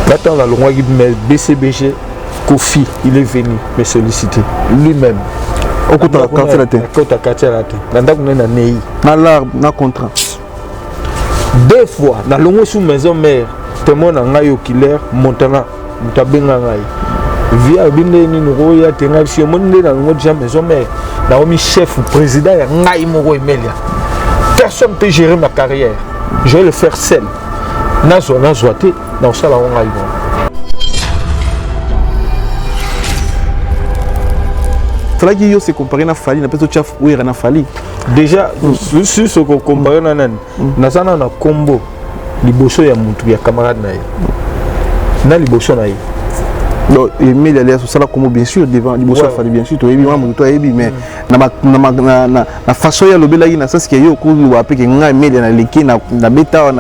Maintenant, la loi qui met BCBG, Kofi, il est venu me solliciter lui-même. Au côté de la quartier latin. Côté de la quartier latin. Dans la NEI. Dans le contrat. 2 fois, dans la sous maison mère, témoin en ngayo killer, montana, mutabenga ngayo. Via binde ni roya tenga si monde dans la maison mère. Dans le chef ou président, ngayo moro emelia. Personne ne peut gérer ma carrière. Je vais le faire seul. Nazo zoité dans ça la ngayo. Fallait qu'il se compare na Fali, na peut-être chef où il na Fali. Déjà, si ce qu'on compare na nan, na sana na combo liboso ya mutu ya camarade na ye. Na liboso na ye. Donc, mais il y a ça comme bien sûr devant liboso Fali bien sûr, toi ebi moi toi ebi mais na façon ya lobela ina ça ce que yo ko lu apeke nga mais na leki na beta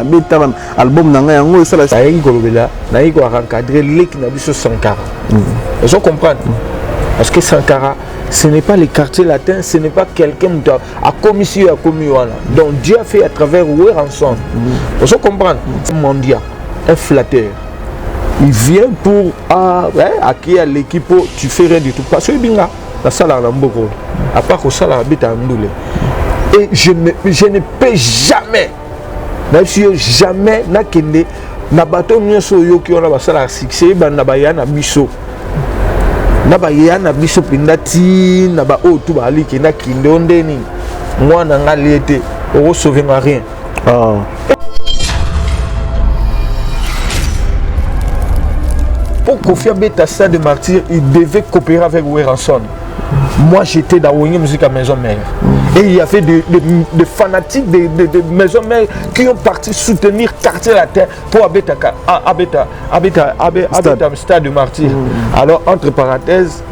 album na nga yango ça la ça yi ko lobela na yi ko encadrer leki na biso Sankara. Vous comprenez? Parce que Sankara, ce n'est pas les quartiers latins, ce n'est pas quelqu'un qui a commis ci, a commis voilà. Donc Dieu a fait à travers Ouer ensemble. Vous comprenez? C'est mondial, un flatteur. Il vient pour acquérir l'équipe, tu fais rien du tout. Parce que binga, la salle à l'amboko, à part que ça la habite à Ndoulé. Et je ne peux jamais, même si jamais, na bateau nyoso yo qui on a basala succès, na bayana biso. Naba yana biso pindati naba o tu bali kina kindonde ni mwana ngalete o sauver rien. Pour Kofi Beta Stade de Martyr, il devait coopérer avec Weranson. Moi j'étais dans Wenge Musique à Maison Mère. Et il y avait des fanatiques de Maison Mère qui ont parti soutenir Quartier Latin pour Abeta Stade de Martyr. Alors entre parenthèses,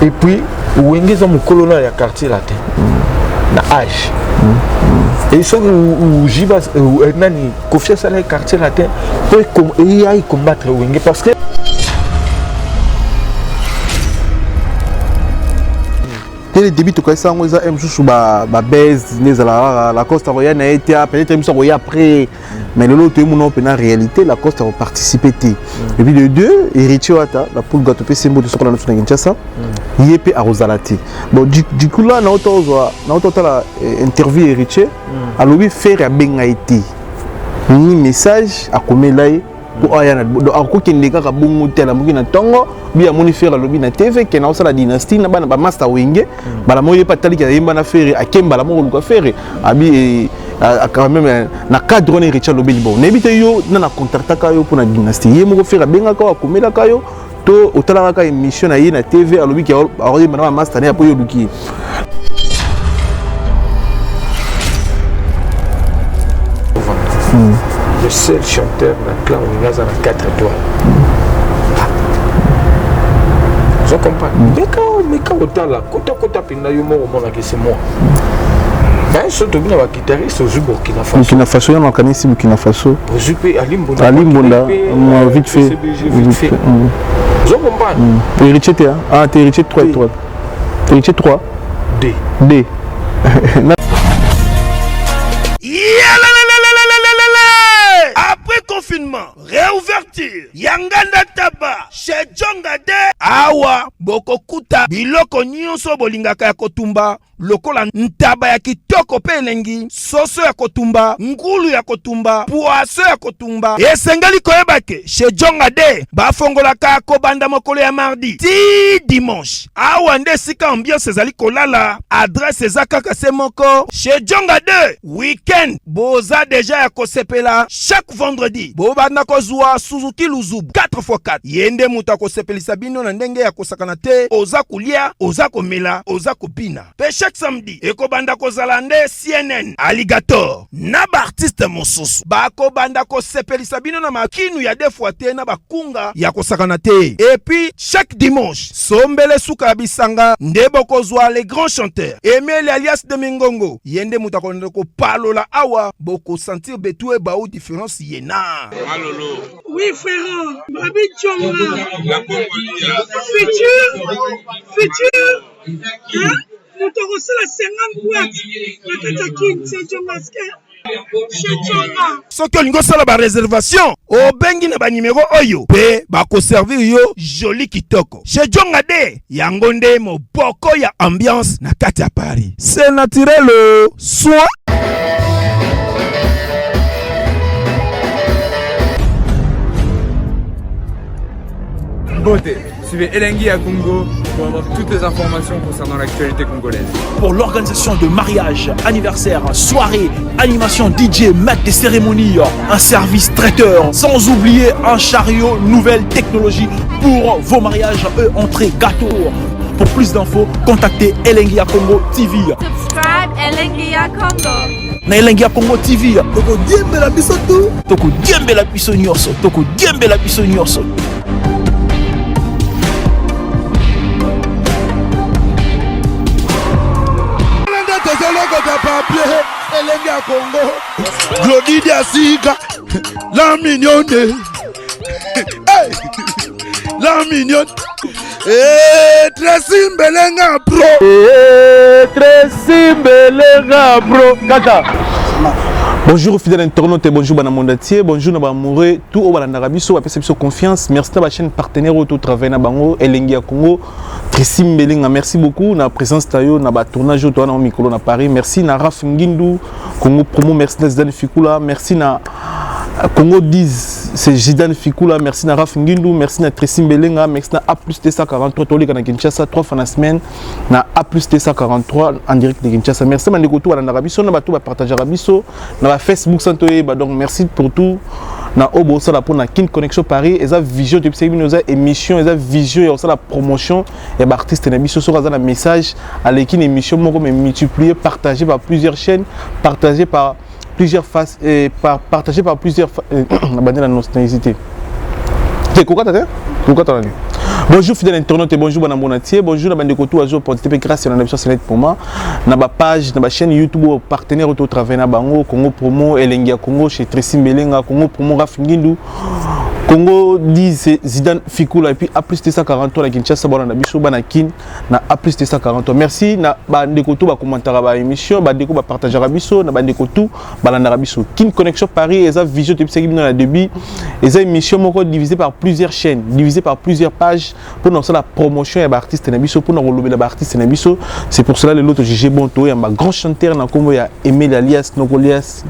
et puis Wenge sont mon colonel à Quartier Latin. Na âge. Et ils sont où Jibas Nani Kofi Salé Quartier Latin pour combattre Wenge parce que dès le début, tu connais ça, on a un baise, la Costa Royale a été peut-être après, mais le lot de la réalité, la Costa a participé. Et puis de deux, héritier la poule gâteau c'est symbole de ce qu'on a dans Kinshasa, il est à Rosalati. Bon, du coup là, on a interview héritier, à l'objet faire à Bengaïti, un message à Komelaï. Pour ayana donc qui ndeka ka bongo tela muki na tongo bi amoni faire lobi na TV ke na la dynastie na bana ba master wenge bala moye patali ki yemba na faire akemba la mo ko faire abi quand même na cadre on Richard lobi bon nebite yo na contracta ka yo pour na dynastie yemo ko faire benga ka komela ka yo to otala ka émission na ye na TV alobi ki a ba master ne apo yo duki. Le seul chanteur dans le clan où il y a 4 étoiles. Je comprends. Mais quand on est là, quand c'est moi. Mais surtout, il y a un guitariste au Burkina Faso. Burkina Faso, il y a un organisme Burkina Faso. À Limbonda, vite fait. Je comprends. Tu es héritier, ah, tu es héritier de 3 étoiles. Tu es héritier de 3 D. Après confinement, réouverture, Yanganda Taba, chez Djongade, Awa, Bokokuta, Biloko Nyonso Bolingaka ya Kotumba, lokola ntaba ya kitoko pe elengi, soso ya kotumba, ngulu ya kotumba, poaso ya kotumba. Esengali koyebake, chez Djongade, bafongolaka kobanda mokolo ya mardi, ti dimanche. Awa nde sika ambiance ezali kolala, adresse ezakaka se moko, chez Djongade, weekend, boza deja ya kosepela, chaque vendredi, bobanda kozwa Suzuki Luzubu, 4x4. Yende muta kosepelisa bino na ndenge ya kosakana te, oza kulia, oza komela, oza kopina. Pe chaque samedi, eko banda kozala nde CNN, Alligator, na ba artiste mosusu. Bako banda kosepelisa bino na makinu ya defwa te na bakunga ya kosakana te. Et puis, chaque dimanche, sombele suka bisanga, nde bokozwa les grands chanteurs. Emile alias de Mingongo, yende muta koneko palola awa, boko sentir betue baou différence yena. Malolo. Oui frère, Babi Djonga. Futur. Hein? Nous t'aurons la 50 boîtes. La Katakin, c'est Djonga. Chez Tchonga. soki olingi osala baréservation obengi na banimero oyo mpe bakoservir yo joli kitoko chez Djonga de yango nde moboko ya ambiance na kati ya Paris. C'est naturel soin. Beauté. Suivez Elengi à Congo pour avoir toutes les informations concernant l'actualité congolaise. Pour l'organisation de mariage, anniversaire, soirée, animation DJ, maître des cérémonies, un service traiteur, sans oublier un chariot, nouvelle technologie pour vos mariages, entrée, gâteau. Pour plus d'infos, contactez Elengia Congo TV. Subscribe Elengia Congo. Na Elengia Congo TV. Toko diembe la biso tout. Toko diembe la biso nyonso. Toko diembe la biso nyonso. Elengi ya Congo Glodidi Asika la mignonne la mignonne Tracy Mbelenga bro Tracy Mbelenga bro kaka. Bonjour fidèles internautes et bonjour bana monde entier, bonjour na amoureux tout au balanda biso apesa biso confiance. Merci na ba chaîne partenaire au tout travail na bango Elengi ya Congo Tracy Mbelenga, merci beaucoup na présence tayo na ba tournage au na micro na Paris. Merci na Raf Ngindu Congo Promo, merci na Zidane Fikula, merci na Congo 10 c'est Zidane Fikula, merci na Raf Ngindu, merci na Tracy Mbelenga, merci na A+T143 tolika na Kinshasa 3 fois na semaine na A+T143 en direct de Kinshasa. Merci mandeko tout balanda biso na ba tout ba partager biso na Facebook santoye donc merci pour tout na obo ça la pour na Kin Connexion Paris et ça vision depuis ces émission et ça vision et ça la promotion et artiste na biso sur un message à l'équipe émission moko mais multiplié partagé par plusieurs chaînes partagé par plusieurs faces et partagé par plusieurs abonné la nostalgie. C'est quoi t'as bonjour fidèles internautes et bonjour bana monatier, bonjour na bande koto azo pour TP grâce à la nation Sénat pour moi na ba page na ba chaîne YouTube partenaire auto travail na bango Congo Promo Elengi ya Congo chez Tracy Mbelenga Congo Promo Raf Ngindu Congo 10 Zidane Fikula et puis A+T143 la Kinshasa bana na biso bana kin na A+T143. Merci na bande koto ba commentaire ba émission ba deko ba partager biso na bande koto balanda biso Kin Connexion Paris et ça vision depuis ces na début et ça émission moko divisée par plusieurs chaînes, divisée par plusieurs pages pour nous faire la promotion et l'artiste Nabiso pour nous relever l'artiste Nabiso. C'est pour cela que l'autre GG Bonto et un grand chanteur dans Congo ya Emile alias Nokolias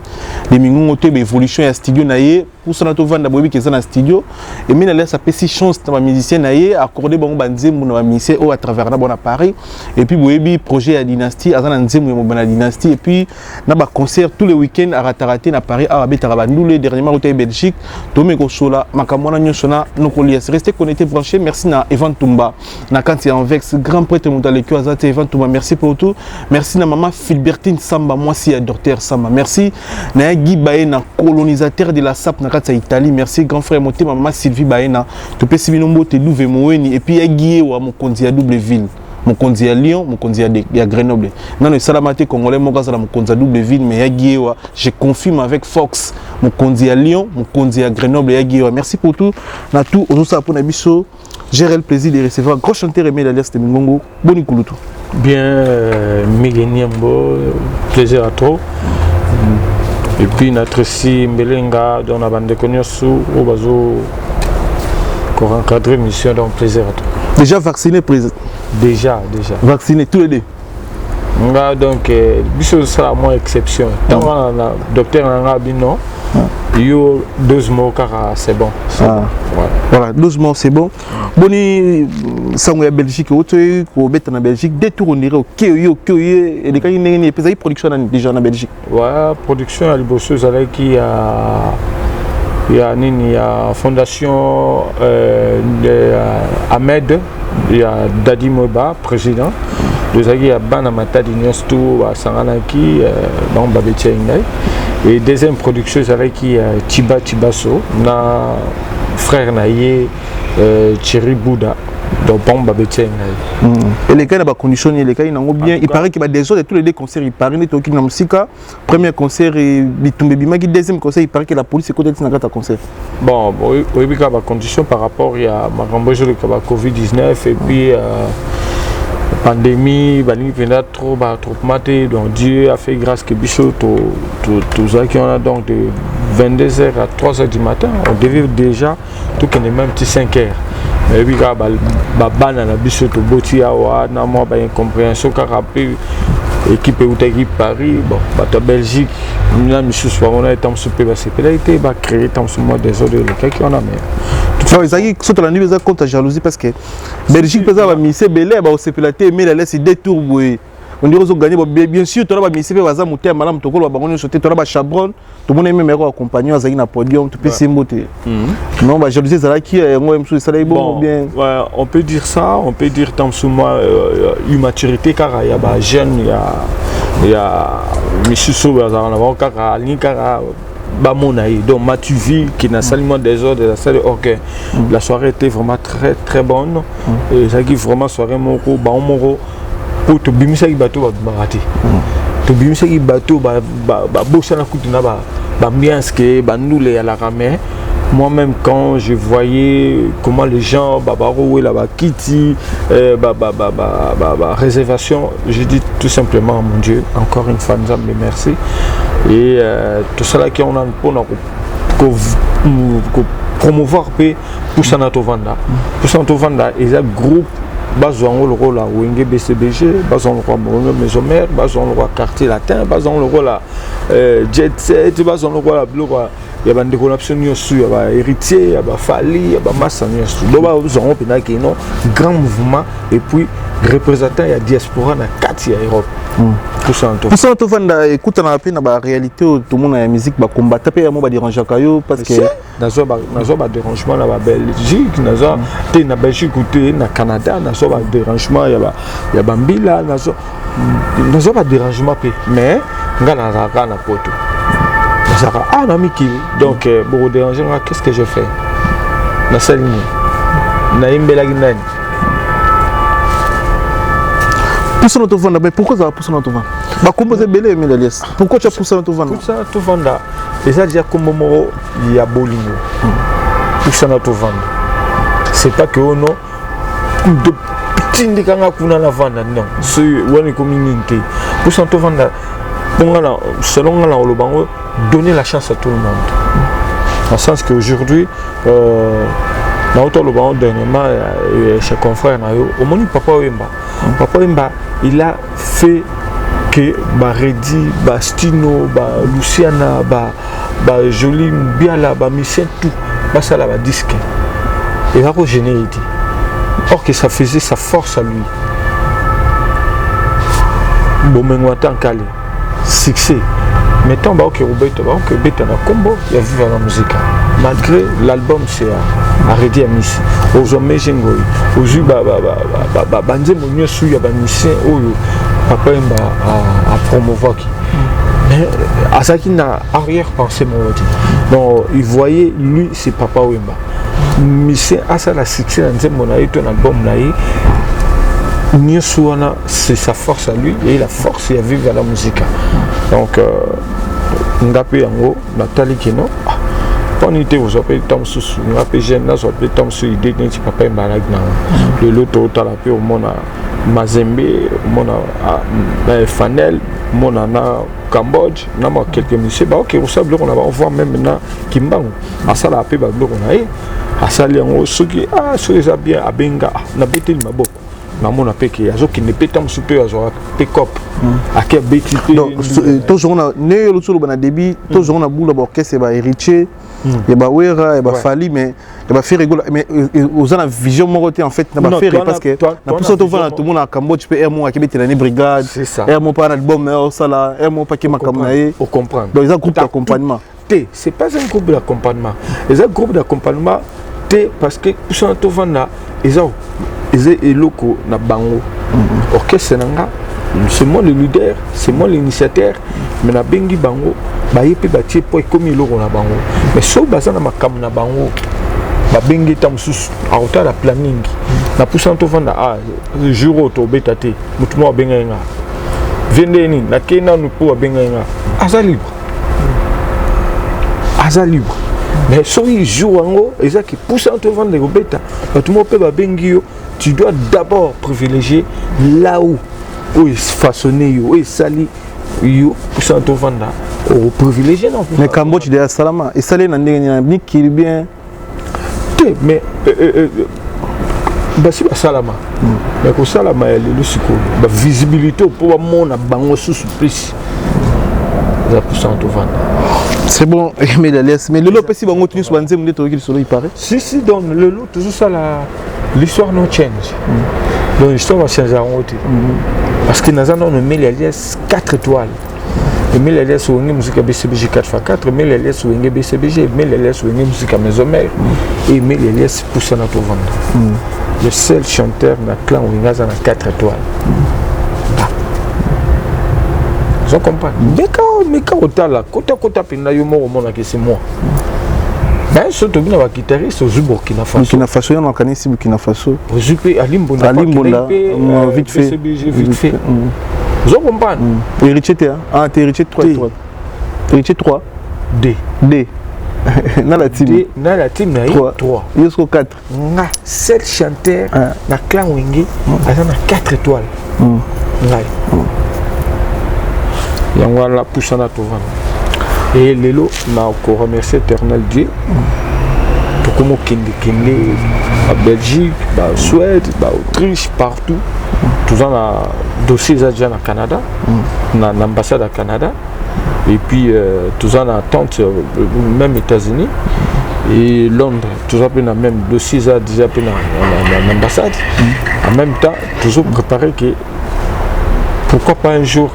les mingongo te évolution ya studio naie pour ça nous vendre bobi qui est dans studio Emile alias a fait si chance dans musicien naie accordé bon banzembo na musicien au à travers na bon Paris et puis bobi projet à dynastie azana nzembo ya bon dynastie et puis na ba concert tous les week-ends à Rataraté na Paris à Betarabandou dernièrement au Belgique Tomeko Sola makamona nyosona Nokolias restez connectés branchés. Merci na Evan Tumba na Kanti Anvex grand prêtre Moudalekio Azate Evan Tumba, merci pour tout. Merci na maman Philbertine Samba, moi si docteur Samba. Merci na Guy Baena colonisateur de la SAP na Kanti Italie. Merci grand frère Moté maman Sylvie Baena to pesi binombo te louve moweni et puis Guy wa Mokonzi à double ville. Mokonzi à Lyon, Mokonzi à Grenoble. Non, le salamate congolais, Mokonzi à Mokonzi à double ville, mais Yaguiewa, je confirme avec Fox, Mokonzi à Lyon, Mokonzi à Grenoble, Yaguiewa. Merci pour tout. Na tout, on se pour Nabiso. J'ai le plaisir de recevoir un gros chanteur aimé d'Alias de Mingongo. Boni Kulutu. Bien, Migueniambo, plaisir à toi. Et puis, notre si Mbelenga, dans la bande de Konyosu, au bazo, pour encadrer mission, donc plaisir à toi. Déjà vacciné, président. Déjà. Vacciné tous les deux. Donc, biso sera moins exception. Tant que docteur Nanga Bino, il y a 12 mots car c'est bon. Voilà, 12 mots c'est bon. Boni, sango ya Belgique, autre ko beta na Belgique, des tours on dirait au Kyoyo, et les cas il y a des production déjà en Belgique. Ouais, production à l'Ibosseuse avec qui il y a fondation Ahmed, il y a Dadi Moba, président. Il y a Banamata d'Ignostou à Sanganaki, dans Babetia Ingaï. Et deuxième production avec qui Tiba Tibasso, na frère Naye, Thierry Bouddha. Donc, et les cas de conditions, les cas ils bien. Il paraît qu'il y a des autres tous les deux concerts. Il paraît que dans Msika, premier concert et Bitumbebimaki, deuxième concert, il paraît que la police est côté de ce concert. Bon, il y a des conditions par rapport à ma le Covid-19 et puis pandémie, trop maté, donc Dieu a fait grâce que Bichot, tous ceux qui ont donc de 22h à 3h du matin, on devait déjà tout qu'on est même petit 5h. Et puis quand banana Bichot au Botia ou na moi incompréhension car après équipe ou équipe Paris, bon, la Belgique, là monsieur on a été en super là été va créer tant ce mois des ordres le qui on a mais toutefois ils ont surtout la nuit ils ont contre jalousie parce que Belgique peut avoir mis belé ba au CPLT mais la laisse détour on dirait qu'ils ont gagné bien sûr tu as mis CP baza monter malam to ko ba bango sauter tu as ba Chabron tout le monde même accompagner azaki na podium tu peux simboter non ba jalousie ça là qui moi même ça là bon bien ouais on peut dire ça on peut dire tant ce mois immaturité car il y a ba jeune il y a monsieur Soba on a car ni car donc Matuvi qui n'a salement des ordres de la salle ok la soirée était vraiment très très bonne et ça qui vraiment soirée moko ba moko pour te bimisa ki bateau ba raté to bimisa ki bateau ba bossa na kutu na ba ambiance que ba nous les à la ramée moi-même quand je voyais comment les gens babaroué là ba kitty réservation je dis tout simplement mon Dieu encore une fois nous mais merci et tout ça là qui on a pour promouvoir pour Sanato Vanda et ça groupe basons le rôle à Wenge BCBG, basons le roi Maison Mère, basons le roi Quartier Latin, basons le rôle à Jet Set, basons le rôle à Bleu Roi. Il y a des connexions il y a héritier, il y a Fali, il y a Massa. Donc nous avons un grand mouvement et puis représentant il y a diaspora dans 4 Europe. Pour ça on va écoute on a appris la réalité tout le monde la musique va combattre après moi va déranger kayo parce que nazo ba dérangement na Belgique nazo te na Belgique ou te na Canada nazo ba dérangement il y a Bambila nazo ba dérangement mais ngana na poto nazaka na miki donc pour déranger qu'est-ce que je fais na salini na imbela ginani pousse notre vendre mais pourquoi ça va pousser notre vendre bah composer belé mais l'alias pourquoi tu as poussé notre vendre pousse notre vendre et ça déjà comme moro il y a bolingo pousse notre vendre c'est pas que on de petit ndikanga kuna la vendre non c'est wani communauté pousse notre vendre pour selon la le bango donner la chance à tout le monde en sens qu'aujourd'hui dans le bango dernièrement chez confrère au moni Papa Wemba il a fait que Reddy, Stino, Luciana, Jolie, Biala, Michel, tout, ça là, disque. Il va générer. Or que ça faisait sa force à lui. Bon, mais on attend qu'elle succès. Mettons que Roberto na combo, il y a vu la musique. Malgré l'album, c'est à Reddy Amici. Aux hommes, Jengoi, aux yeux, Banze Mounio Souya, Banicien, Papa à promouvoir. Mais Azaki n'a arrière-pensée, mon dit. Donc, il voyait, lui, c'est Papa Wemba. Mais c'est à ça la succès, dans ton album, c'est sa force à lui et la force à vivre à la musique. Donc, Ngapé Yango, Nathalie Keno, on était aux appels Tom Sous, Ngapé Jeune, nous appelons Tom Sous, idée de Papa Mbalag, le loto, Talapé, au Mona Mazembe, Mona Fanel, Mona Cambodge, nous avons quelques musiciens, ok, vous savez, on voit même maintenant Kimbango, à ça la paix, on a à ça, ceux qui, ceux qui sont bien, à Benga, na beauté de ma boque. Namon a pété, azo qui ne pétam super, azo pécop, à quel béti. Donc, toujours on a né le tour de débit, toujours on a boule d'orchestre, c'est héritier, et bah Wera, et bah Fali, mais il va faire rigoler, mais aux ans vision moroté en fait, n'a pas fait parce que la plus souvent tout le monde à Cambodge, peut Airmo à Québec, l'année brigade, Airmo pas un album, mais ça là, Airmo pas qui m'a camnaé, au comprendre. Donc ils ont un groupe d'accompagnement. C'est pas un groupe d'accompagnement, ils ont un groupe d'accompagnement, parce que pour ça tout le monde ils ont et locaux na bango orchestre nanga c'est moi le leader c'est moi l'initiateur mais na bengi bango ba yepe ba tie po comme loko na bango mais so bazana makam na bango ba bengi tam sus auta la planning na pusanto vanda jour auto betate mutu mo benga nga vende ni na kena nu po benga nga aza libre mais so il joue ango eza qui pusanto vanda ko beta ba tout mo pe ba bengi yo tu dois d'abord privilégier là où il façonné, où il sali, où ça te vendre, au privilégié non. Mais Cambodge de Salama, et ça les n'en qui bien. Mais si ba salama, mais ko salama elle le siko, ba visibilité pour mon bango sous plus. Ça pour ça te vendre. C'est bon, mais le lot si bango tu sur banze m'de to qui solo il paraît. Si donc le lot toujours ça l'histoire no change. Donc l'histoire va changer en route. Parce que nous avons mis les liasses 4 étoiles. Mais les liasses où on musique BCBG 4x4, mais les liasses où on BCBG, mais les liasses où on musique maison mère, et mais les liasses pour ça notre vendre. Le seul chanteur dans le clan où on a 4 étoiles. Je comprends. Mais quand on est là, quand on est là, c'est moi. Mais surtout que les guitaristes au Burkina Faso. Burkina Faso, on a organisé Burkina Faso. Au Zupé, à Limbonda, vite fait. Vite fait. Je comprends. Héritier, ah, t'es héritier 3 étoiles. Héritier 3. D. Dans la team. Dans la team, il y a 3. Il y a 4. 7 chanteurs dans le clan Wenge, il y a 4 étoiles. Il y a la pousse à la tour. Et les lots, on a encore remercié l'éternel Dieu pour comment Kende, à Belgique, à Suède, à Autriche, partout. Tout ça, on a dossier déjà au Canada, on a l'ambassade au Canada. Et puis, tout ça, on a attente, même États-Unis et Londres. Tout ça, on a même dossier déjà dans l'ambassade. En même temps, toujours préparé que pourquoi pas un jour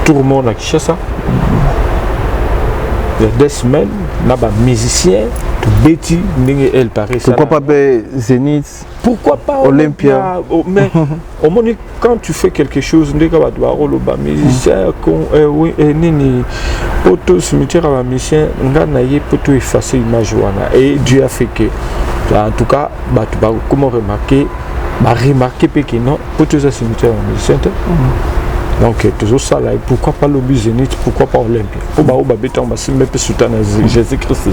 tout le monde a kiché ça. Il y a des semaines, on a des musiciens, tout Betty, elle paraît. Pourquoi pas Zénith? Pourquoi pas Olympia? Mais au moment quand tu fais quelque chose, on dit que tu vas avoir musicien, poto cimetière à musicien, on a poto effacer l'image. Et Dieu a fait que, en tout cas, tu vas comment remarquer que non, poto cimetière à musicien. Donc toujours ça là, pourquoi pas le Zénith, pourquoi pas Olympia? Jésus-Christ.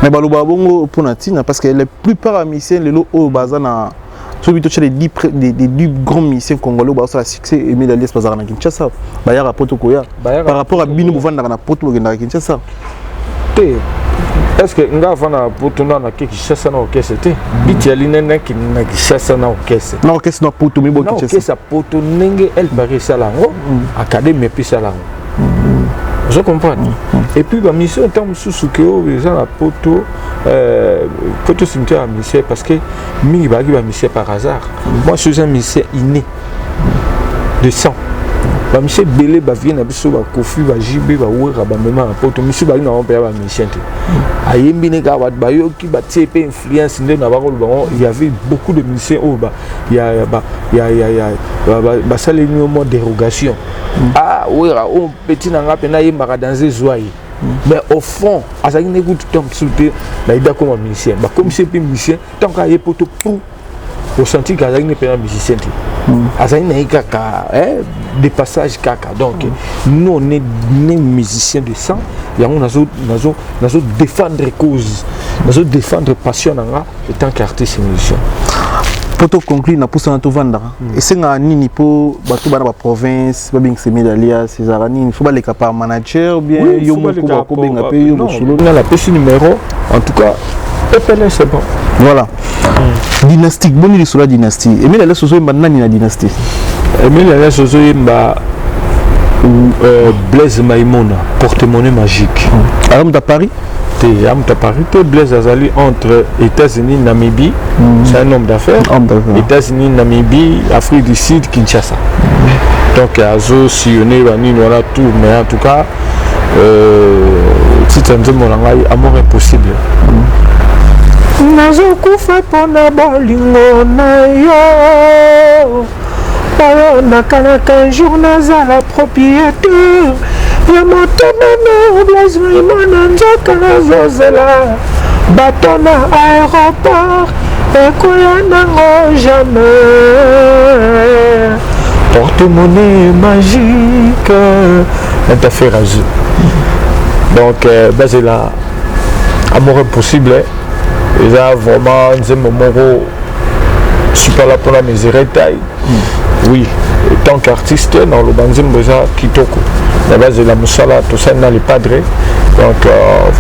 Mais baloba bongo pour natina parce que la plupart des musiciens les au bazana sur les 10 grands musiciens congolais ba ça succès et mais l'alias bazar na Kinshasa ba ya rapport koya par rapport à bino bovanda na poto na Kinshasa. Est-ce que nga vana poto na Kinshasa na orchestre te bitiali nene ki na Kinshasa na orchestre na poto mi bo Kinshasa orchestre poto nenge elle paraît ça là académie puis ça là. Je comprends. Et puis, ma mission est en sous que les gens à poto cimetière à mission parce que mi bagi ma mission par hasard. Moi, je suis un mission inné de sang. Ma mission belé ba vient na biso ba kofi ba jibe ba wera ba mema na poto mission bagi na on payer ba mission te. Ayembi ne ka wat ba yo ki ba tiepe influence ndé na ba ko ba il y avait beaucoup de musiciens au ba il y a ça les mots dérogation. Ah oui, on petit n'a pas na dans les zoaïs. Mais au fond, à ça il n'écoute tant que sauter, là il a comme un musicien. Bah comme c'est un musicien, tant qu'il y a poto pour au senti qu'à ça il n'est pas un musicien. À ça il n'a qu'à des passages caca. Donc nous on est musiciens de sang. Et on a défendre cause, nous défendre passion en tant qu'artiste musicien. Pour conclure, na pousse na to vendre. Et c'est nga nini po bato bana ba province, ba bing semi dalia, ces aranini, faut ba les par manager ou bien yo mo ko benga pe yo mo solo. On a la petit numéro. En tout cas, EPL c'est bon. Voilà. Dynastique, bonne idée sur la dynastie. Et mais la soso mba nani na dynastie. Et mais la soso mba Blaise Maïmona, porte-monnaie magique. Aram da Paris. Blaise Azali entre États-Unis, Namibie, c'est un homme d'affaires. États-Unis, Namibie, Afrique du Sud, Kinshasa. Donc, Azo, Sionné, Vanine, voilà tout. Mais en tout cas, si tu as dit mon langage, amour impossible. Nazo kufa pona bolingo na yo. Bayo nakanaka un jour naza la propriétaire. Ya motonono Blaise Maïmona nzoka nazozela bato na aéroport ekoya nango jamais. Porte-monnaie magique interfère à jeu. Donc c'est là amour impossible. Et là vraiment nzembo moko suis pas là pour la mesurer taille. Oui, tant qu'artiste, dans le banzim besoin kitoko. La base de la moussala, tout ça dans les padres. Donc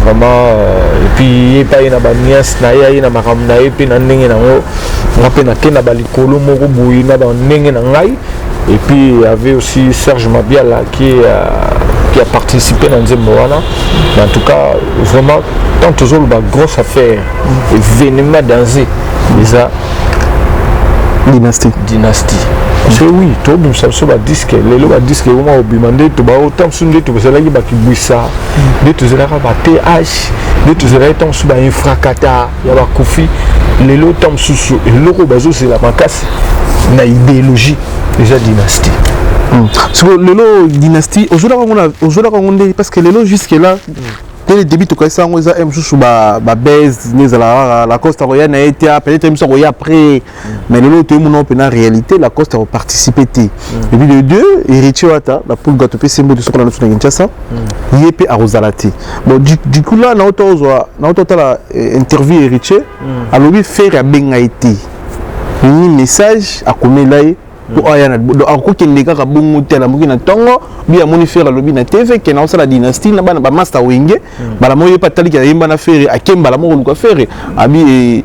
vraiment, et puis il n'y a pas une nièce, il y a ma ramna, et puis il y a et puis il y avait aussi Serge Mabiala qui a participé dans Zemmoana. En tout cas, vraiment, tant toujours une grosse affaire, événement dansé, déjà dynastie. Parce que oui, tout le monde sait que disque, les disques, au moins, demandé, tu vas autant soulever, tu vas aller qui bouissa, tu vas aller TH, tu vas aller dans une fracata, il y a la Kofi, les lots tombent sous et l'euro bazo c'est la macasse, na idéologie déjà dynastie. Parce que le lot dynastie, aujourd'hui parce que le lot jusque là. Dès le début, tu connais ça, on a un baise, la Costa Royale a été peut-être après, mais le lot, tu as en réalité, la Costa a participé. Et puis le deux, Héritier Wata, la poule gâteau, c'est symbole de ce qu'on a dans le Kinshasa, il est à Rosalati. Bon, du coup, là, on a interview Héritier, alors il fait un bengaïti. Un message à Komelai. Ako kendeka ka bongo tela muki na tongo bi amoni faire lobi na TV ke na osala dynastie na bana ba master wenge bala moyo patali ka yimba na faire akemba la mo luka faire abi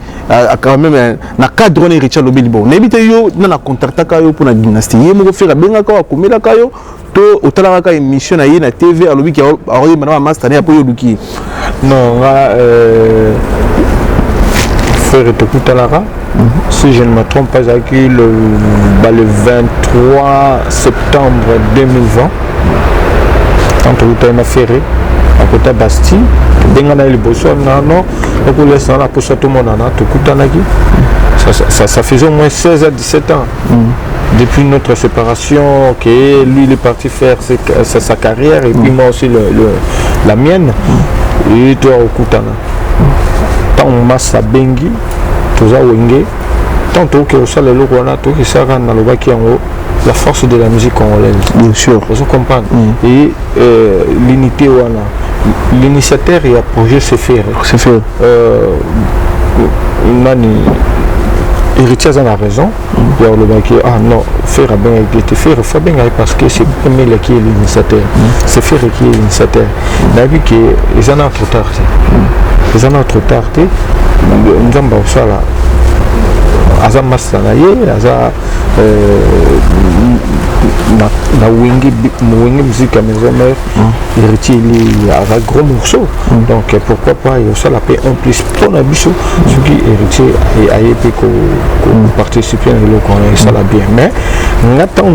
quand même na cadre ne Richard lobi bon na bité yo na contracta ka yo pour na dynastie yemo ko faire benga ka akomela ka yo to otala ka émission na ye na TV alobi ki aroyi bana master ne apoyo luki non frère Tokutalaka. Si je ne me trompe pas, le 23 septembre 2020, quand on a ferré, à côté de Bastille, ça faisait au moins 16 à 17 ans. Depuis notre séparation, que lui il est parti faire sa carrière et puis moi aussi la mienne. Et toi au Koutana. Tant Massa Bengi, Toza Wenge, tantôt que ça le Rwanda, tout qui sera dans le Baki en haut, la force de la musique congolaise. Bien sûr. Vous comprenez. Et l'unité Wana, l'initiateur et le projet c'est faire. C'est faire. Héritier en a raison. Il y a le Baki, ah non, faire a bien été fait, il faut bien parce que c'est Pemele qui est l'initiateur. C'est faire qui est l'initiateur. D'ailleurs, ils en ont trop tard. Ils en ont trop tard. Nous avons ça là. Aza masanaye, aza na wenge musique à maison mère, héritier il a un gros morceau. Donc pourquoi pas il y a ça la paix en plus pour la bicho, ce qui héritier et a été qu'on participe à le ça la bien. Mais n'attend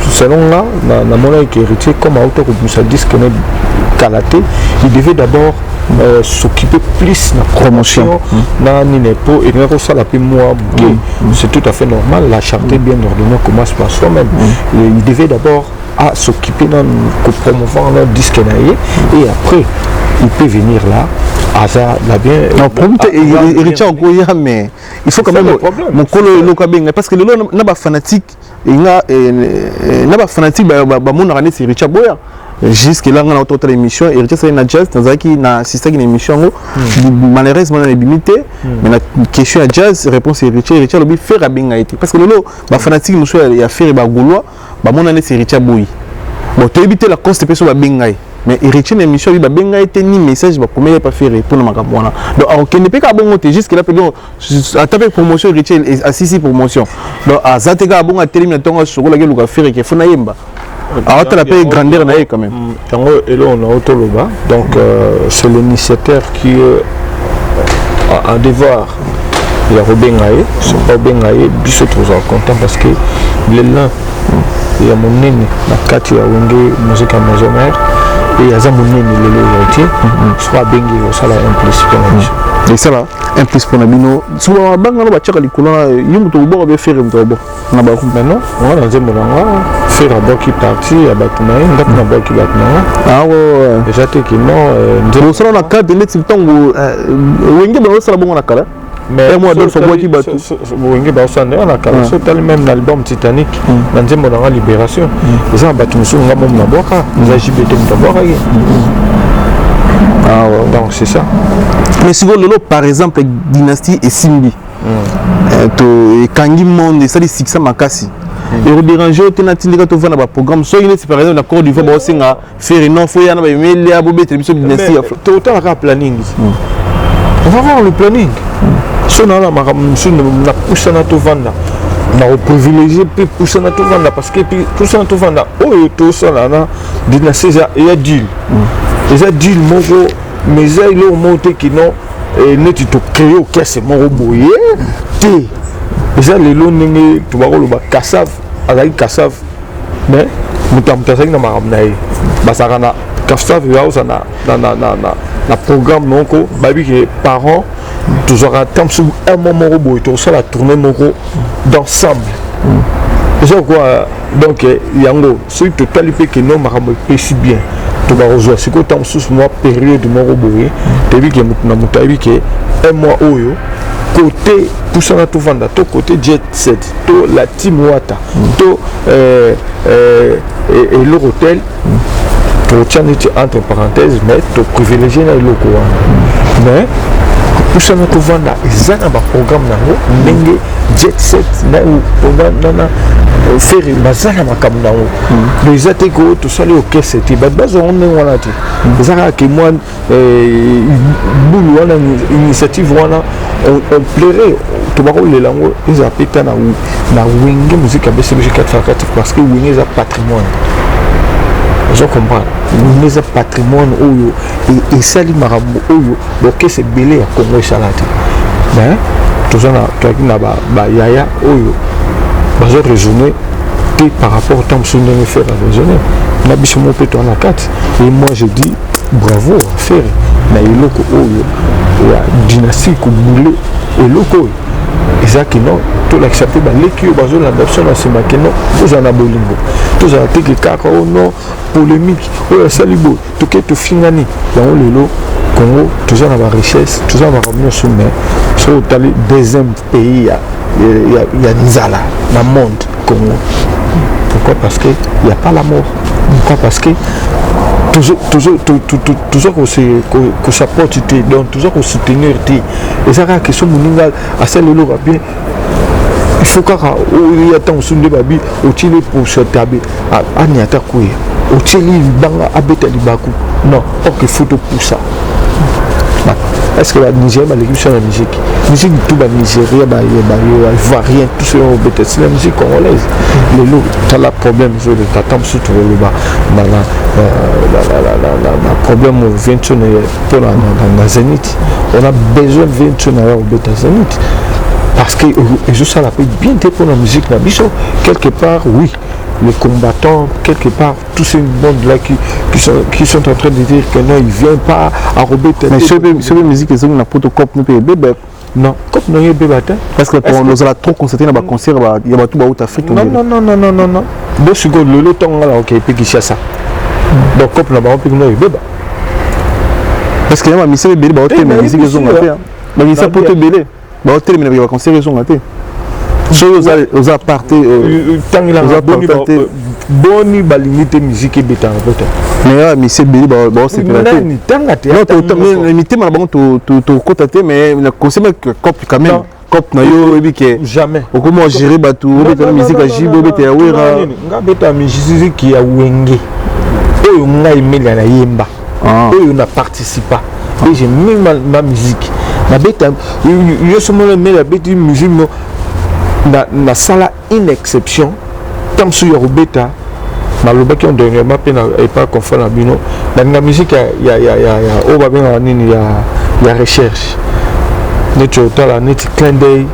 selon là, na mon héritier comme auteur comme ça dit que Kalaté, il devait d'abord s'occuper plus de la promotion et ça la paix moi c'est tout à fait normal, la charité bien ordonnée commence par soi-même. Il devait d'abord s'occuper de promouvoir notre disque et après il peut venir là. Mais il faut quand même mon colo parce que le n'a pas fanatique c'est Richard Boya. Jusque là on a autour de l'émission et Richard na jazz dans qui na assisté une émission malheureusement on est limité mais la question à jazz réponse est Richard lobi faire bien été parce que le fanatique nous soit il a faire ba goulois ba mon année c'est Richard Boy bon tu éviter la cause de personne ba bien mais Richard na émission il ba bien été ni message ba comment pas faire pour na makamona donc on ne peut pas bon jusque là pendant attaque promotion Richard assisi promotion donc à zatega bon à terminer ton sur la gueule faire que fona yemba. Alors tu as la grandeur quand même. Et là on a Autoloba, donc c'est l'initiateur qui a un devoir. Il y a Robin Gaye, c'est pas Robin Gaye, je suis trop content parce que il est là. Il y a mon nez, la Katia Wenge, musique à maison mère, et il y a mon nez, il est là, soit Bengi, ça là un plus pour la. Et ça là, un plus pour la bino. Souvent, bang on va checker les couleurs, il y a un peu de faire un peu. On a beaucoup maintenant, on a un faire un qui parti à Batman, on a un qui Batman. Ah ouais. Déjà, tu es non. Nous sommes dans la carte de l'état temps où Wenge va aussi la bonne carte. Mais moi, d'autres fois qui battent. Wenge va aussi on a carte. C'est même l'album Titanic. Dans le monde de Libération. Les gens battent nous sur un moment de boire. Les LGBT de boire. Ah ouais. Donc c'est ça. Mais si vous voulez, par exemple, Dynastie et Simbi. to ekangi monde esali succès makasi erodérange oyo te natindika tovanda baprogramme soki neti par exemple na Côte d'Ivoire baosenga faire non fo yana bameli ya bobetela biso dynastie totalaka planning on va voir le planning so nala makambo mosusu na pusana tovanda na privilégié mpe pusana tovanda parce que pusana tovanda oyo tosala na dynastie eya deal eza deal moko mais eza eloko moko te kino neti tocrée okese moko boye te eza lelo ndenge tobakoloba kasave azalaki kasave mais moto ya moto azalaki na makambo na ye bazalaka na kasave yaoza na programme moko bayebi ke parent tozwaka ntango un mois moko boye tokosala tournée moko d'ensemble eza quoi donc yango soki totali mpe ke no makambo epesi bien tobakozwa sikoyo ntango mosusu mwa période moko boye toyebi ke moto na moto ayebi ke un mois oyo côté pusana tovanda to côté jet set to la team wata to eloko hotel totya neti entre parenthèse mais to privilégié na eloko wana mais pusana tovanda eza na baprogramme nango ndenge jet set na fere baza na makambo nango mais eza te ko tosali okese te bato bazongo ndenge wana te eza kaka ke mwa bulu wana initiative wana on plairait tobakolela yango eza peta na wenge musique ya BCBG 4x4 parce que wenge eza patrimoine je comprends wenge eza patrimoine oyo esali makambo oyo bokese ebele ya Congo esala te mais tozalaki na bayaya oyo bazo raisonner te par rapport au temps que nous faire raisonner na biso mo peto na kati et moi je dis bravo à faire na eloko oyo ya dynastie ko boule eloko oyo ezaki non to l'accepter ba leki yo bazo la personne na sima ke non tozana bolingo tozala te ke kaka o non polémique oyo salibo to ke to fingani yango lelo Congo tozana ba richesse tozana ba ramener sur mais sur tali deuxième pays ya nzala na monde Congo. Pourquoi? Parce qu'il n'y a pas l'amour. Pourquoi? Parce que toujours qu'on s'apporte, donc toujours qu'on soutenir. Et ça, la question à celle de l'eau, bien. Il faut qu'il y ait tant de babi, au Chili pour se taber, à Niatakoué, au Chili, Banga, à Betalibakou. Non, ok, photo pour ça. Est-ce que la Nigeria, l'équipe sur la musique, tout le Nigeria, Ivoirien, tout ce qui c'est la musique congolaise. Les lots, tu as le problème, tu as surtout le problème au 20 pour la Zénith. On a besoin de 20 au Beta Zénith. Parce que je sais la paix bien pour la musique, quelque part, oui. Les combattants, quelque part, tous ces mondes-là qui sont en train de dire que non, ils ne viennent pas à Robert. Mais sur la musique, ils ont un protocole pour nous bébé. Non, comme nous y bébé. Parce que nous avons trop constaté dans les concerts, il y a tout en Afrique. Non. 2 secondes, le temps là, ok, puis qui ça. Donc, comme nous avons bébé. Parce que y a un message bébé, la musique, ils ont raté. Mais il s'est porté bébé. Il y a un concert, ils ont raté. Aux apartés, boni balimité musique et béton. Mais c'est bien, c'est pas la mais le conseil que cop quand même cop na yo ebike jamais comment gérer batou la musique à jibo bete ya wera nga beta musique qui a wenge oyo nga imela na yemba oyo na participe et j'ai même ma musique na beta yo somo la beta musique na sala une exception tant sur Robeta na lobaki on dernièrement pe na pas confort na bino na musique ya o ba bien nini ya recherche net total net clin d'œil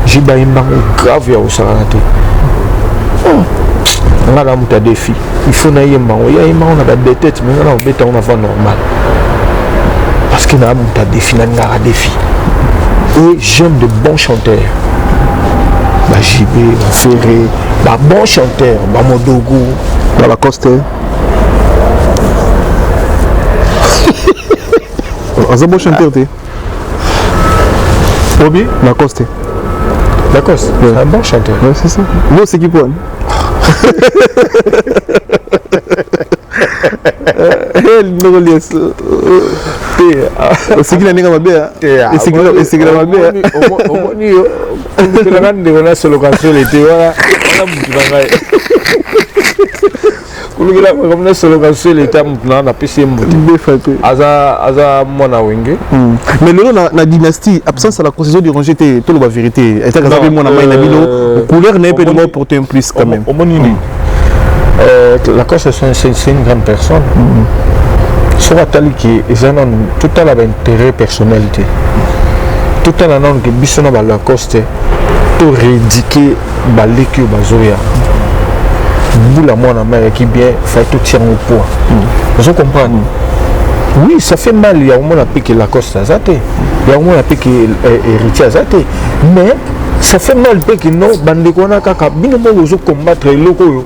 jiba imba grave ya osala te on a la muta défi il faut na yemba on a des têtes mais on a Robeta on a va normal parce que na muta défi na ngara défi et j'aime de bons chanteurs JB, Ferré, bon chanteur, Modogo, Lacoste. Un bon chanteur, tu es. Bobby Lacoste. Lacoste, ouais. Un bon chanteur. Ouais, c'est ça. Moi, c'est qui pour ndoko lies osikila ndenge mabe esikila mabe omoni yo okelanga ndeko nasoloka nsolo ete wana mutu na ngai kulukila comme nasoloka nsolo ete mutu na napesi ye mbuti aza mwana wenge. Mais lelo na dynastie absence à la concession du ranger te toloba vérité etaka zabe mwana mai na bino couleur na pe de porter un plus quand même. Omoni ni la concession c'est une grande personne. Sur atali qui ils ont tout à l'intérêt personnalité. Tout à l'heure que bisona ba Lacoste to rédiquer ba leki bazoya. Boula mwana mai qui bien fait tout tient au poids. Vous comprenez? Oui, ça fait mal, il y a au moins un que Lacoste a zaté. Il y a au moins un que héritier a zaté. Mais ça fait mal que non, bandekona kaka bino mo ozo combattre loko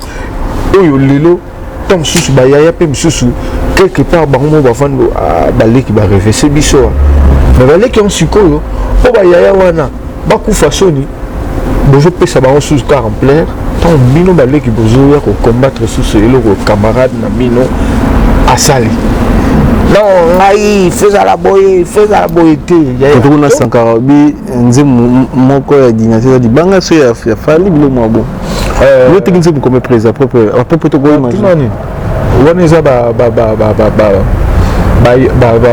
yo lelo tant sous ba yaya pe msusu quelque part ba mo ba fando ba leki ba rêver c'est biso. Mais ba leki on sikoyo po ba yaya wana ba ku fasoni bozo pesa ba sous car en plaire tant bino ba leki bozo ya ko combattre sous loko camarade na bino asali. Non, ngai feza la boye te ya to na Sankara bi nze moko ya dynastie di banga so ya fali bilo mo bon le technicien comme président propre to go imagine wana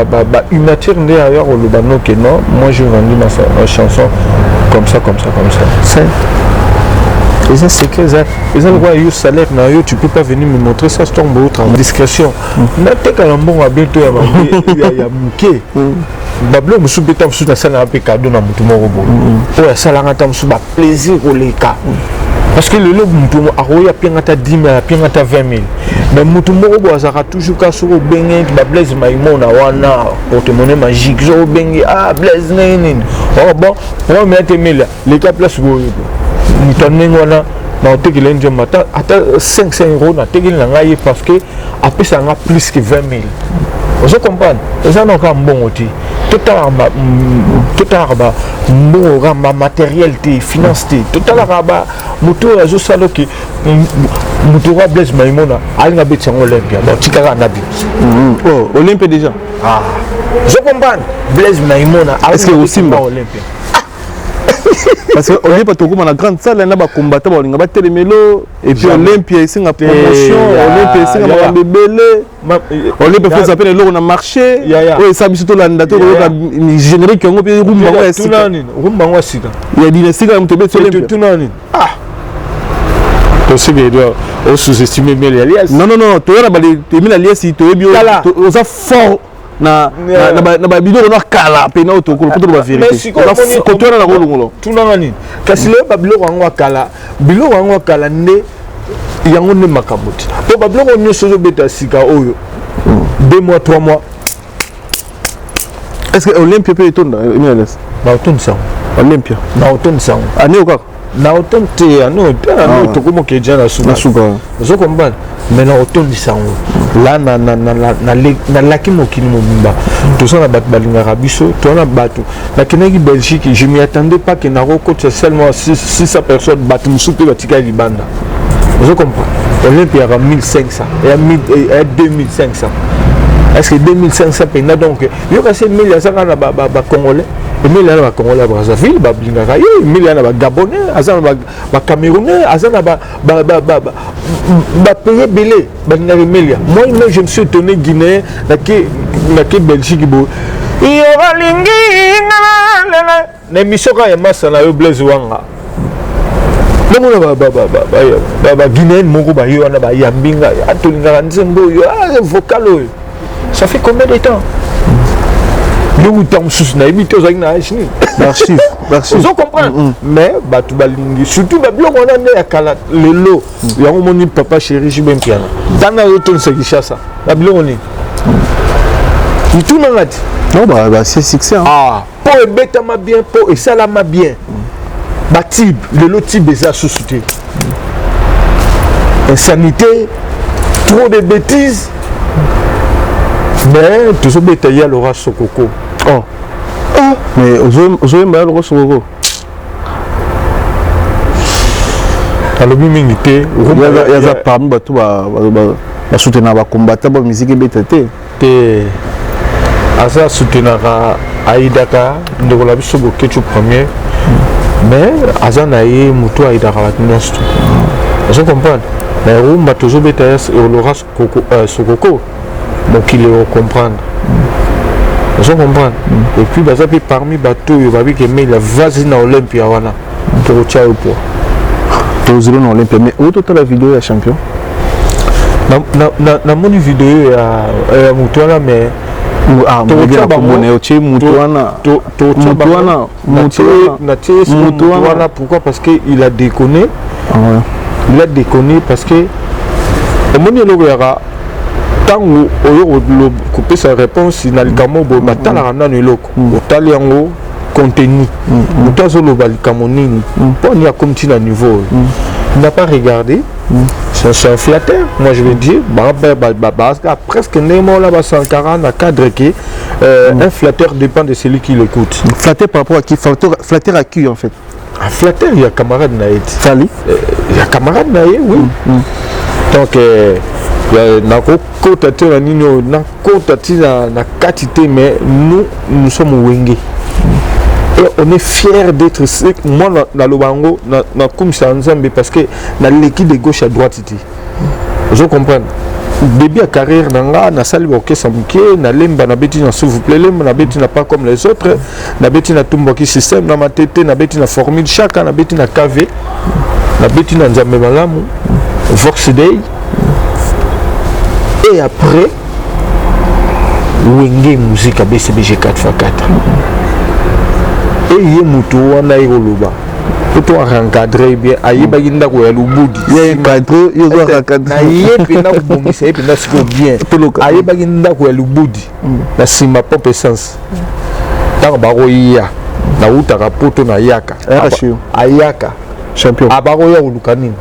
ba une nature nde ailleurs au Lubano que non moi je vendu ma chanson comme ça c'est c'est que ils ont le salaire tu peux pas venir me montrer ça c'est ton beau travail discrétion na te ka mbongo bientôt ya muke bablo musu beta musu na sala pe cadeau na mutu moko bo o ya sala ngata musu ba plaisir koleka parce que le mutu aroya piangata 10 000 piangata 20 000 mais mutu moko bo azaka toujours ka soko benge ba Blaise Maimona wana porte-monnaie magique zo benge Blaise nene oh bon on met 1000 les cas place go mutanengwana na otekile nje mata ata 500 € na tekile na ngai parce que après ça nga plus que 20 000 vous comprenez ça non ka mbongo ti tout à ba mbongo ma matériel ti finance ti tout à ba mutu azo salo ki mutu wa Blaise Maimona alinga beti en Olympia bon tikaka na bi oh Olympia déjà je comprends Blaise Maimona est-ce que aussi Olympia parce que on est pas tout comme la grande salle là bas combattant on nga battre les mélos et puis Olympia ici nga promotion Olympia ici nga bébélé Olympia fait ça peine on a marché ouais ça biso to la ndato ni générique ngo pe rumba wa sika rumba wa sika il y a dit sika mto beto Olympia tout nani to c'est bien on sous-estimer bien les alias non to yara ba les mille alias to yebi on ça fort na ba bidoro na kala pe na otoko ko ba vérité ko to na kolongolo tunanga nini kasi le ba biloko yango kala nde yango ne makamuti to ba biloko nyoso zo beta sika oyo 2 mois 3 mois est-ce que Olympia peut étonner MLS ba otonne ça Olympia na otonne ça année au na otonne te ano to komo ke jana suka zo komba mais na otonne ça là na laki mokili mobimba tout ça na bat balingaka biso to na bato na kenaki Belgique je m'y attendais pas que na recote seulement 600 personnes bato musupe batika libanda je comprends Olympia à 1500 et à 2500 est-ce que 2500 pena donc yo ka c'est 1000 ça na ba congolais et 1000 na ba congolais Brazzaville ba blingaka yo 1000 na ba gabonais azana ba camerounais azana ba payer belé ba ngari melia moi je me suis étonné Guinée na ke Belgique bo yo balingi na misoka ya masala yo Blaise wanga nomona ba Guinée moko ba yo na ba yambinga atolingaka nzembo yo vocal oyo ça fait combien de temps nous temps sous na habité aux agnages l'archive vous comprenez mais batu balingi surtout ba biloko na ne ya kala lelo ya moni papa chéri jibem piano tana yoton se kishasa ba biloko ni tout nangati non bah c'est succès pour ebeta ma bien pour et salama bien ba tib lelo tib eza sous-souté insanité trop de bêtises mais tout ça bétaillé à l'orage Sokoko. Mais aux hommes à l'orage Sokoko. Alors, il y a ça parmi tout soutenir ba combattant ba musique BTT te asa soutenir Aïdaka ndekola biso boketu premier mais asa na ye mutu Aïdaka batnyonso je comprends na rumba toujours BTS et Laura Sokoko donc il est comprendre je comprends et puis baza pe parmi bato yo babi ke mais la vas-y na Olympia wana pour tia au poids tozilo na Olympia mais auto la vidéo ya champion na moni vidéo ya mutu wana mais pourquoi parce que il a déconné il a déconné parce que au moment où il y a tant où couper sa réponse il a le camo bon matin la rana ne loko otali yango contenu mutazo lo balikamonini pour n'y a comme tu na niveau il n'a pas regardé. C'est un flatteur, moi je veux dire, presque némo là Sankara n'a cadre qui un flatteur dépend de celui qui l'écoute. Flatteur par rapport à qui? Flatteur à qui en fait? Un flatteur, il y a camarade Naïd. Sali? Il y a camarade Naïd, oui. Donc na côté na nino na côté na quantité mais nous sommes wengé. Et on est fiers d'être moi dans le bango na comme ça ensemble parce que dans l'équipe de gauche à droite je comprends début à carrière na salle boké samké na lemba na beti na s'il vous plaît lemba na beti na pas comme les autres na beti na tumboki système na matete na beti na formule chacun na beti na KV na beti na nzambe malamu Vox Day et après wenge musique à BCBG 4x4 et il y a mutu wana yoloba pour encadrer bien ayeba ginda ko ya lubudi ya encadrer yo zo encadrer na yepe na kubongisa yepe na siko bien ayeba ginda ko ya lubudi na sima pop essence ta ba ko ya na utaka poto na yaka ayaka champion abako ya ulukanini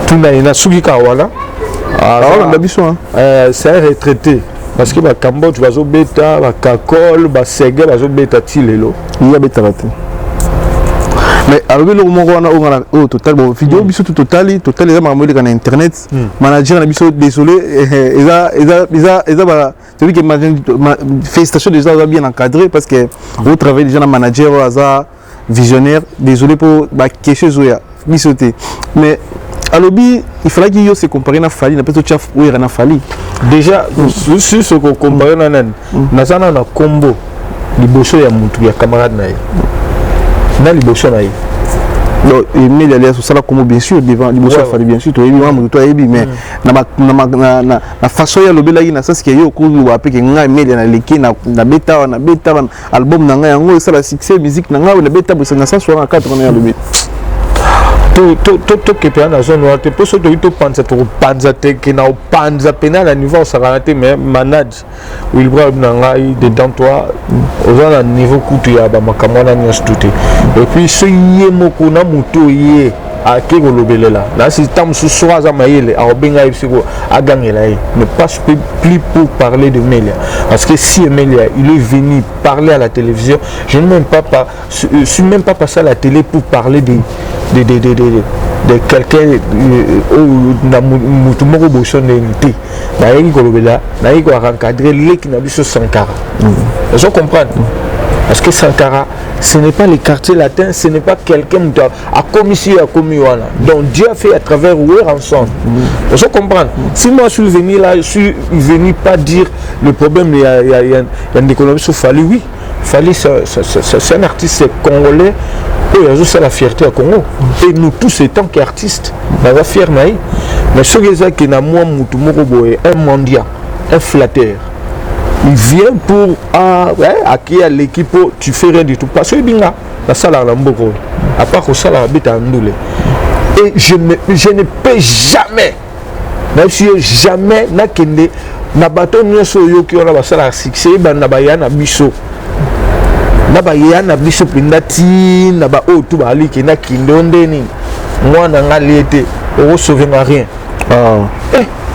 tuna ina sukika wala on a besoin c'est un retraité parce que le Cambodge va au bêta, le Kakol, le Ségué va au bêta Tilelo. Il y a bêta raté. Mais alors le moment où on a au total bon vidéo biso tout total les mamans de internet manager na biso désolé eza celui qui félicitations déjà bien encadré parce que vous travaillez déjà na manager asa visionnaire désolé pour ba question zoya bisoté mais alobi il fallait qu'il se compare na Fali na peut-être chef ou na Fali déjà sur ce qu'on compare na nan na sana na combo liboso ya mutu ya camarade na liboso na donc il allait sur ça comme bien sûr devant liboso ya Fali bien sûr to yebi mamu to yebi mais na façon ya lobi la na ça ce que yo ko wa pe ke nga media na leki na beta album na nga yango ça la succès musique na nga na beta bo na ça soit en 4 na ya lobi to que pena na zone wa te poso to panza te que na panza pena na niveau ça raté mais manage will bra na ngai dedans toi aux na niveau kutu ya ba makamwana ni stuté et puis ce yemoko na muto ye a ke golobelela na si tam sou soaza mayele a obenga ipsiko a gagner là ne passe plus pour parler de Melia parce que si Melia il est venu parler à la télévision je ne suis même pas passé à la télé pour parler de quelqu'un na mutu moko boshone nti na yeki kolobela na yeki encadrer leki na biso Sankara je comprends parce que Sankara ce n'est pas les quartiers latins ce n'est pas quelqu'un à commission à commuana donc Dieu a fait à travers eux ensemble je comprends si moi je suis venu là je suis venu pas dire le problème il y a une économie sur Fali oui Fali c'est un artiste congolais et c'est la fierté à Congo et nous tous étant qu'artistes on va fier naï mais ce que c'est que na moi mutu moko boye un mendiant un flatteur il vient pour acquérir l'équipe tu fais rien du tout parce que binga la salle à l'amboko à part au salle à beta ndoulé et je ne peux jamais même si jamais na kende na bateau nyoso yo ki ona ba salle à succès ba na ba yana biso na ba yana biso pindati na ba o tu ba ali ki na kindonde ni moi na ngaliete o sauver rien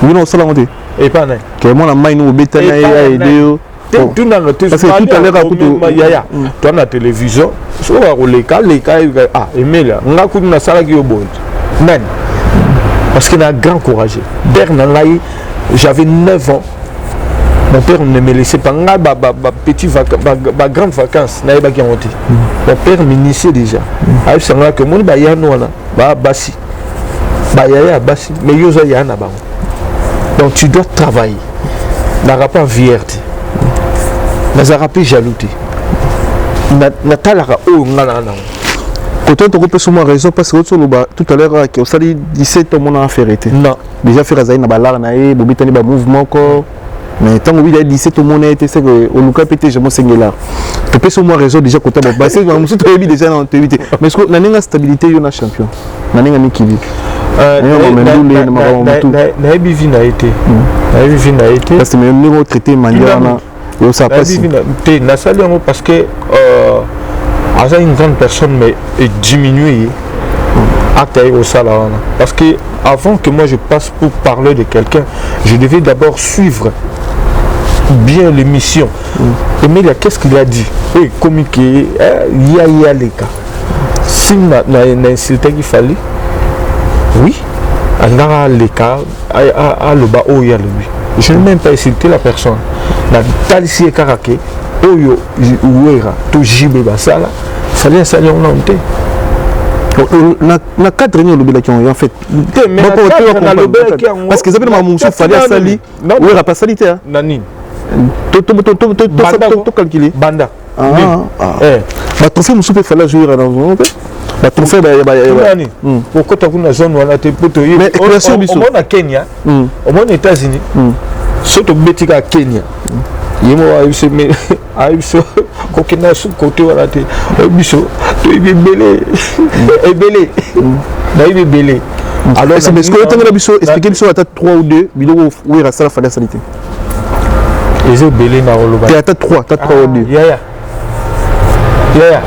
oui non ça la monter et pas nain que moi la main nous beta na ya ideo tout dans le parce que tout à l'heure toi na télévision so va rouler les cas Emilia ngaku na sala ki obonde men parce qu'il a grand courage Bernard j'avais 9 ans. Mon père ne me laissait pas. Petit grande vacances. Mon père m'initiait déjà. Que mon bassi. Mais donc tu dois travailler. N'a pas vierté. N'a pas jalouté. N'a pas Quand on peut sur raison parce que tout à l'heure au sali 17 ans on a fait arrêter. Non. Déjà faire ça na balar na e bobitani ba mouvement ko mais tant que 17 ans on a été c'est que au luka pété je me singela. Tu peux sur moi raison déjà côté ba parce que moi tout est déjà dans éviter. Mais est-ce que na ninga stabilité yo na champion. Na ninga nikili. Na bivi na été. Parce que même niveau traité manière na yo ça passe. Na sali parce que une grande personne mais diminuée au salaire parce que avant que moi je passe pour parler de quelqu'un je devais d'abord suivre bien l'émission mais qu'est-ce qu'il a dit communiquer il y a les cas si n'a insulté qu'il fallait oui on a les cas à le bas où il y a lui je n'ai même pas insulté la personne la talicie karaké oyo ouera to jibe basala fallait saluer on monter na cadre ni lobela qui en fait parce que ça veut dire fallait sali ouera pas salité nani to calculer banda ba trophée musu pe fallait jouer dans un ba trophée nani pourquoi tu na zone wana te poto mais équation biso au Kenya au monde États-Unis surtout betika Kenya yemo aïe kokina sous côté wala te biso to ibelé ebelé na ibelé alors c'est parce que tant que biso expliquer biso à 3 ou 2 bidoko oui rasta la fallait salité les ebelé na oloba t'as 3 ou 2 ya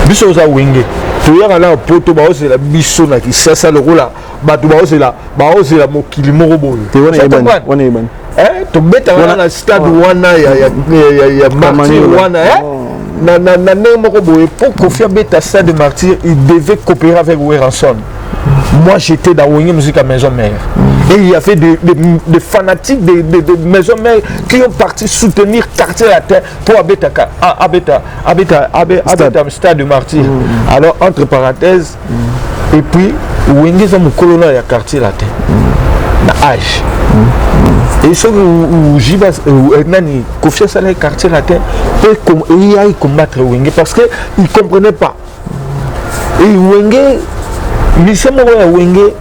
biso za wenge to yaka na poto ba ose la biso na kisasa le rola ba to ba ose la mokili moko boyo te wana iban to beta wana stade wana ya martyr wana na moko boye pour Kofi beta stade de martyr il devait coopérer avec Weranson. Moi j'étais dans Wenge Musique à Maison Mère et il y avait des fanatiques de Maison Mère qui ont parti soutenir Quartier Latin pour Abeta stade de martyr. Alors entre parenthèses et puis Wenge za mukolona ya Quartier Latin na âge et ce où j'y vais nani Kofi Saleh Quartier Latin peut il y a combattre Wenge parce que il comprenait pas et Wenge mission mo ya Wenge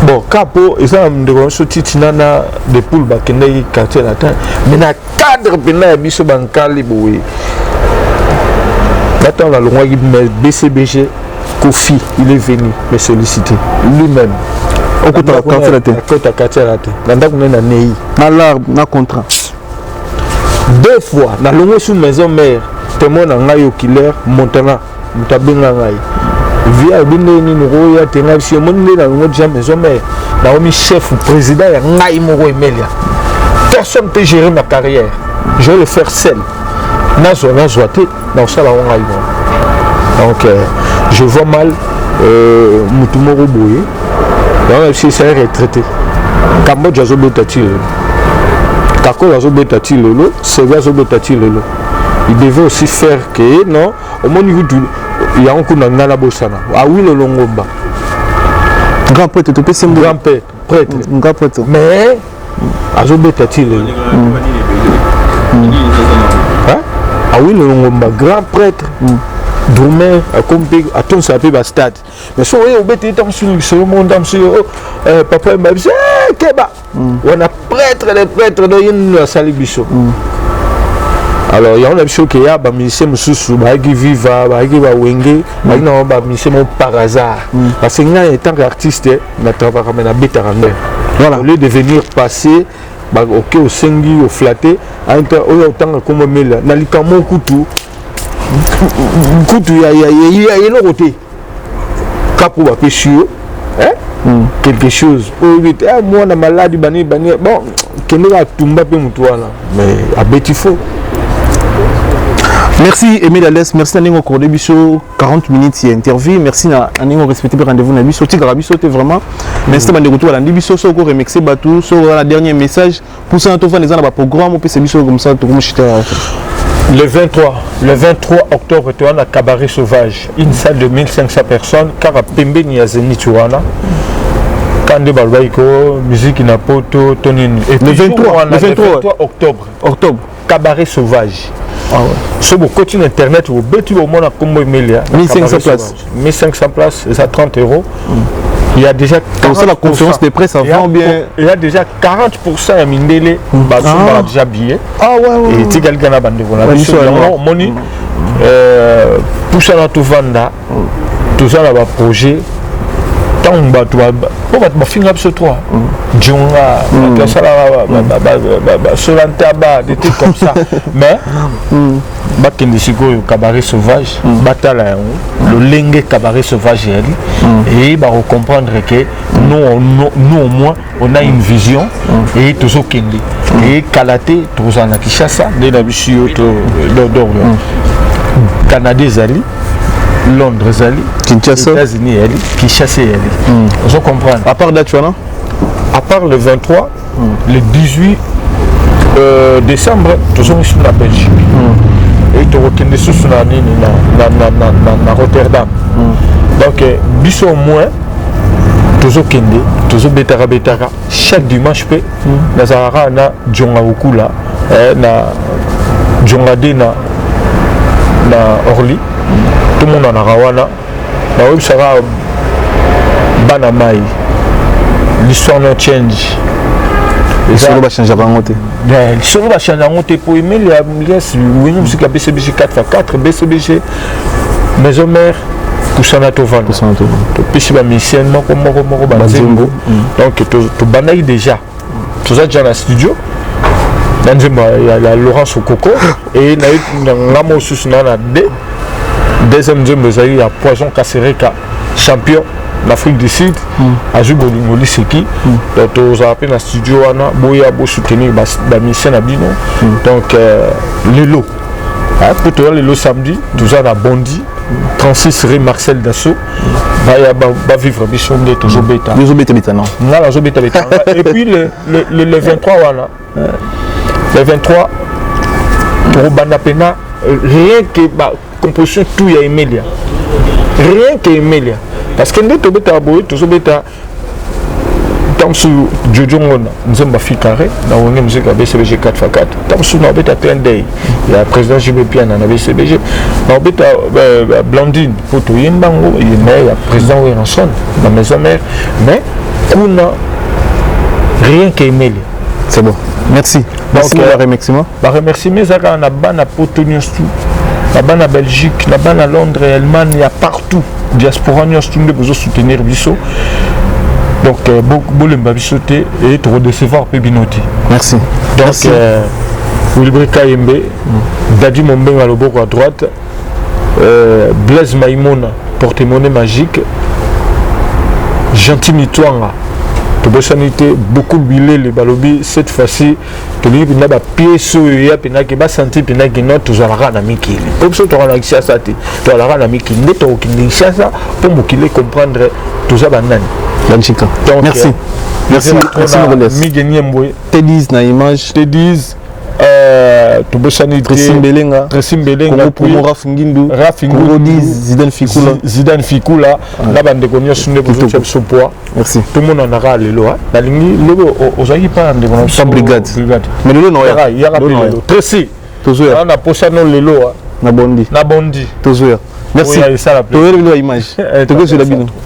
bon capo et ça me devant sorti tinana de poule bakende Quartier Latin mais na cadre pena biso bankali boye attends la loi BCBG Kofi il est venu me solliciter lui-même au côté de Quartier Latin na contrat 2 fois na longo sous maison mère témoin na ngai au killer Montana mutabenga ngai via binde ni no ya tenga si mon na longo déjà maison mère na omi chef président ya ngai moko emelia personne peut gérer ma carrière je vais le faire seul na zoate na sala ngai donc je vois mal mutumoro boye donc si c'est retraité Cambodge azobetati Kako azobetati lelo Sévia azobetati lelo il devait aussi faire que non au moins il y a un coup dans la bosana ah oui le longomba grand prêtre tu peux c'est grand prêtre mais azobetati lelo ah oui le longomba grand prêtre Droumer a compris à ton sapé bas stade mais so au bête dans sur le monde dans sur papa m'a dit keba on a prêtre les prêtres de une salibiso alors il y a un chose qui a ba ministère mususu ba qui viva ba qui ba Wenge ba non ba ministère par hasard parce que en tant qu'artiste na travailler na betaranga voilà au lieu de venir passer ba OK au sengi au flatter entre autant comme mela na likamo kutu kutu ya le côté capo ba péchio quelque chose moi na maladie bani bon kende ba tumba pe mutu wana mais abeti faux Merci Emile Alès, merci Naningo Cordé Bisso, 40 minutes interview, merci Naningo respecté le rendez-vous na Bisso, Tigara Bisso vraiment. Merci de retour à Bisso, so ko remixer Batou, so la dernier message pour ça to les na programme ou c'est Bisso comme ça to comme le 23 octobre tu as un cabaret sauvage, une salle de 1500 personnes car à Pembe ni à Zénith tu vois là. Kande Balbaiko, musique na poto, tonine. Et le 23 octobre. Cabaret sauvage. Ah ouais. Sur le côté internet, vous bêtez au monde à Combo Emilia. 1500 places. 1500 places, c'est 30 €. Il y a déjà 40%. La conférence de presse avant bien. Il y a déjà 40% à Mindele, Basuma déjà billet. Ah ouais. Et Tigal Gana Bandevona. Moni, Poussana Touvanda, tout ça là, projet. Pour va finir ce toi Djonga Solantaba des trucs comme ça mais Bakende Siko cabaret sauvage batala le lengue cabaret sauvage et il va comprendre que nous au moins on a une vision et tous au Kende et Kalaté tous en Kinshasa de la Bissio Canada Zali Londres Zali, Kinshasa, États-Unis Zali, Kinshasa Zali. On comprend. À part date, à part le 23, le 18 décembre, nous sommes sur la Belgique. Et tu reconnais sous na Rotterdam. Donc, biso au moins, tous au Kende, tous au Betara. Chaque dimanche, nous avons na Djonga Okula, na Djonga de na Orly. Tout le monde en a rawana. Mais ça va banamai. L'histoire no change. L'histoire va changer avant monter. L'histoire va changer avant monter pour aimer les musique à BCBG 4x4, BCBG Maison Mère, Poussana Tovan. Puis c'est ma mission, donc tu banaï déjà. Tu as déjà dans le studio. Il y a Laurence Okoko et il y a Namo Susnana D. Deuxième il y a Poison Kassereka, champion d'Afrique du Sud, à Jubolingoli Seki. Donc, on a appelé dans le studio, Boya Bo soutenir la mission à Bino. Donc, le lot. Pour toi, le lot samedi, nous avons Bondi, 36 rue Marcel Dassault. Va vivre Bichon de toujours bêta. Et puis, le 23, le 23, pour Bandapena, rien que composition tout y a Emilia. Rien que Emilia. Parce que nous sommes toujours bêta. Tant sur Jojo Mona, nous sommes fait carré. Dans le musique à BCBG 4x4. Tant sur nous bêta plein d'œil. Il y a le président JB Pian à BCBG. Nous bêta Blandine pour tout Yimbango. Il y a le président Williamson dans Maison Mère. Mais on a rien que Emilia. C'est bon. Merci. Merci pour le remerciement. Je remercie mes amis à la Potonius. Là-bas en Belgique, là-bas à Londres, Allemagne, il y a partout. Diaspora, nous avons besoin de soutenir Bissot. Donc, beaucoup de Bissot et de recevoir Pébinotti. Merci. Donc, Wilbri Kayembe, Dadi Momben à l'oboko à droite, Blaise Maïmona, porte-monnaie magique, Gentil Mitouanga. Beaucoup de les balobi cette fois-ci tu dis qu'il y a des pièces il y a des qui sentir qu'il y a des tu as la ramiki comme ça tu as la chance ça tu as la ramiki ne tu as chance pour qu'il comprendre tout ça banane merci merci merci te disent na image te disent tu peux s'en Tressimbelenga pour Rafingindu Zidane Fikula la bande de connaître sur le poids merci tout le monde en aura les lois la ligne aux aïe pas de brigade mais le non il y a Tressi toujours on a posé non les lois na bondi toujours merci to image to go sur la bino